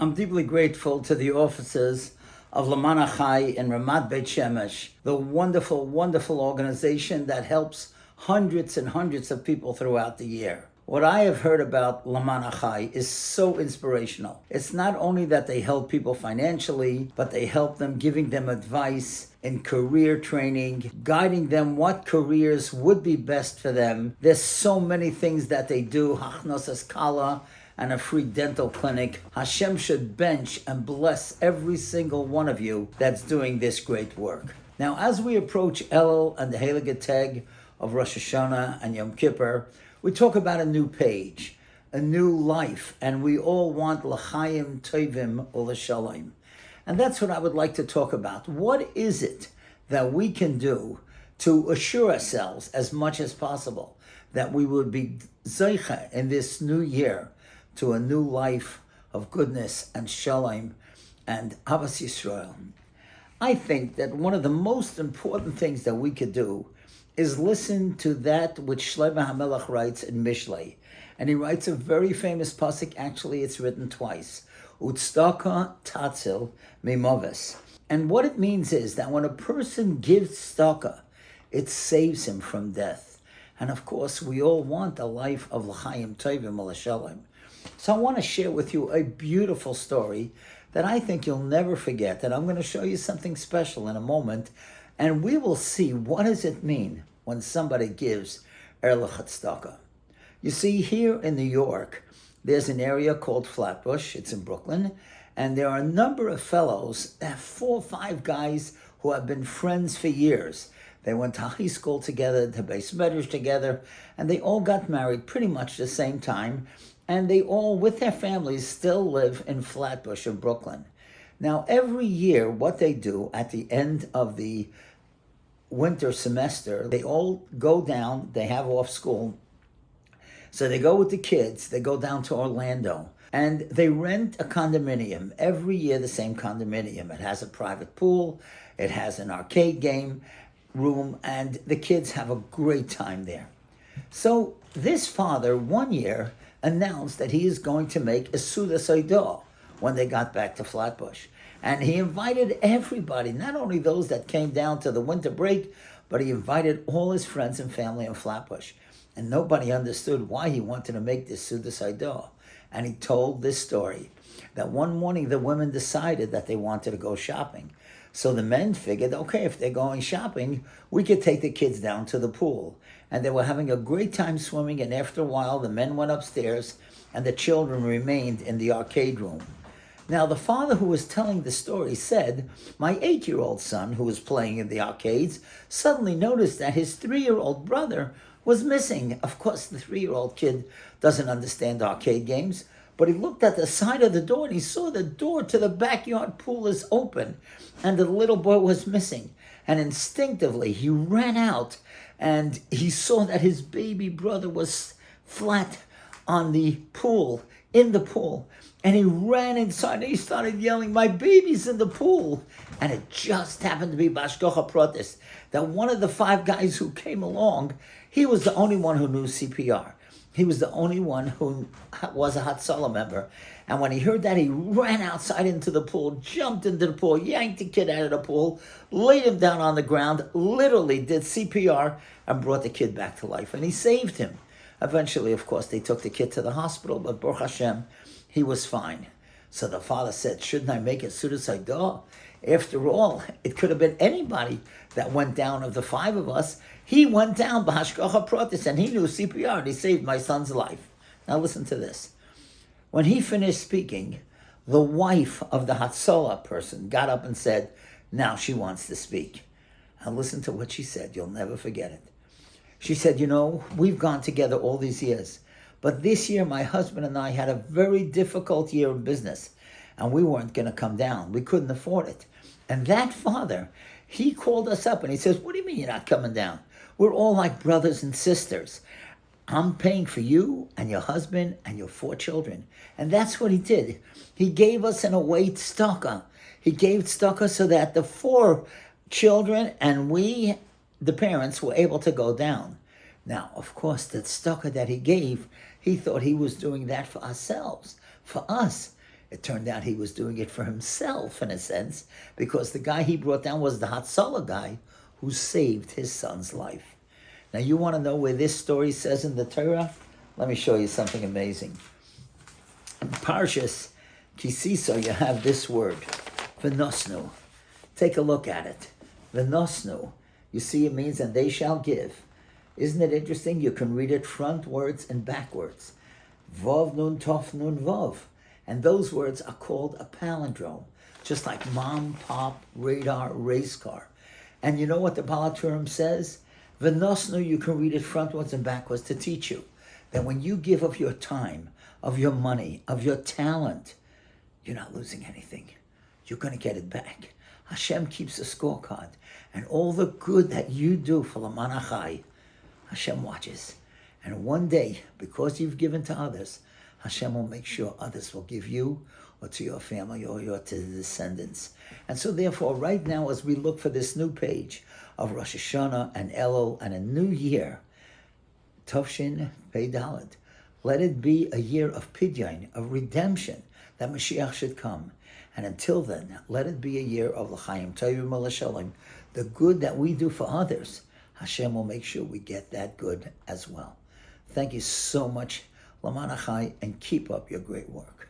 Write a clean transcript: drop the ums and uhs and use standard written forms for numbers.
I'm deeply grateful to the officers of Lema'an Achai in Ramat Beit Shemesh, the wonderful, wonderful organization that helps hundreds and hundreds of people throughout the year. What I have heard about Lema'an Achai is so inspirational. It's not only that they help people financially, but they help them, giving them advice in career training, guiding them what careers would be best for them. There's so many things that they do, Hachnosas Kala, and a free dental clinic. Hashem should bench and bless every single one of you that's doing this great work. Now, as we approach Elul and the Heilige Tag of Rosh Hashanah and Yom Kippur, we talk about a new page, a new life, and we all want l'chaim tovim u'l'shalom. And that's what I would like to talk about. What is it that we can do to assure ourselves as much as possible that we would be zeicha in this new year to a new life of goodness and shalom and Ahavas Yisrael? I think that one of the most important things that we could do is listen to that which Shlomo HaMelech writes in Mishlei. And he writes a very famous pasuk. Actually, it's written twice. Utzdaka tatzil mimoves. And what it means is that when a person gives tzedakah, it saves him from death. And of course, we all want a life of l'chaim tovim u'l'shalom. So I want to share with you a beautiful story that I think you'll never forget. And I'm going to show you something special in a moment. And we will see, what does it mean when somebody gives erlich tzedakah. You see, here in New York, there's an area called Flatbush. It's in Brooklyn. And there are a number of fellows, 4 or 5 guys who have been friends for years. They went to high school together, to base medrash together, and they all got married pretty much the same time. And they all, with their families, still live in Flatbush in Brooklyn. Now, every year, what they do at the end of the winter semester, they all go down, they have off school. So they go with the kids, they go down to Orlando, and they rent a condominium. Every year, the same condominium. It has a private pool, it has an arcade game room, and the kids have a great time there. So this father, one year, announced that he is going to make a Suda Seidah when they got back to Flatbush. And he invited everybody, not only those that came down to the winter break, but he invited all his friends and family in Flatbush. And nobody understood why he wanted to make this Suda Seidah. And he told this story, that one morning the women decided that they wanted to go shopping. So the men figured, okay, if they're going shopping, we could take the kids down to the pool. And they were having a great time swimming, and after a while, the men went upstairs, and the children remained in the arcade room. Now, the father who was telling the story said, my 8-year-old son, who was playing in the arcades, suddenly noticed that his 3-year-old brother was missing. Of course, the 3-year-old kid doesn't understand arcade games, but he looked at the side of the door and he saw the door to the backyard pool is open, and the little boy was missing. And instinctively, he ran out and he saw that his baby brother was flat on the pool, in the pool. And he ran inside and he started yelling, my baby's in the pool. And it just happened to be Bashkocha Protis, that one of the 5 guys who came along, he was the only one who knew CPR. He was the only one who was a Hatzalah member. And when he heard that, he ran outside into the pool, jumped into the pool, yanked the kid out of the pool, laid him down on the ground, literally did CPR, and brought the kid back to life. And he saved him. Eventually, of course, they took the kid to the hospital, but Baruch Hashem, he was fine. So the father said, shouldn't I make it Suda Seidah? After all, it could have been anybody that went down of the 5 of us. He went down, B'hashgacha Pratis, and he knew CPR, and he saved my son's life. Now listen to this. When he finished speaking, the wife of the Hatzalah person got up and said, now she wants to speak. Now listen to what she said. You'll never forget it. She said, we've gone together all these years, but this year my husband and I had a very difficult year in business, and we weren't going to come down. We couldn't afford it. And that father, he called us up and he says, what do you mean you're not coming down? We're all like brothers and sisters. I'm paying for you and your husband and your 4 children. And that's what he did. He gave us in a way tzedakah. He gave tzedakah so that the 4 children and we, the parents, were able to go down. Now, of course, the tzedakah that he gave, he thought he was doing that for ourselves, for us. It turned out he was doing it for himself, in a sense, because the guy he brought down was the Hatzalah guy who saved his son's life. Now, you want to know where this story says in the Torah? Let me show you something amazing. In Parshas Kisisa, you have this word, v'nosnu. Take a look at it. V'nosnu. You see, it means, and they shall give. Isn't it interesting? You can read it frontwards and backwards. Vav nun tov nun vav. And those words are called a palindrome, just like mom, pop, radar, race car. And you know what the Baal HaTurim says? V'nosnu, you can read it frontwards and backwards to teach you that when you give of your time, of your money, of your talent, you're not losing anything. You're going to get it back. Hashem keeps a scorecard. And all the good that you do for Lema'an Achai, Hashem watches. And one day, because you've given to others, Hashem will make sure others will give you or to your family or to the descendants. And so therefore, right now, as we look for this new page of Rosh Hashanah and Elul and a new year, Tovshin Pei Dalet, let it be a year of Pidyon, of redemption, that Mashiach should come. And until then, let it be a year of L'chaim Tovim L'shalom, the good that we do for others. Hashem will make sure we get that good as well. Thank you so much, Lema'an Achai, and keep up your great work.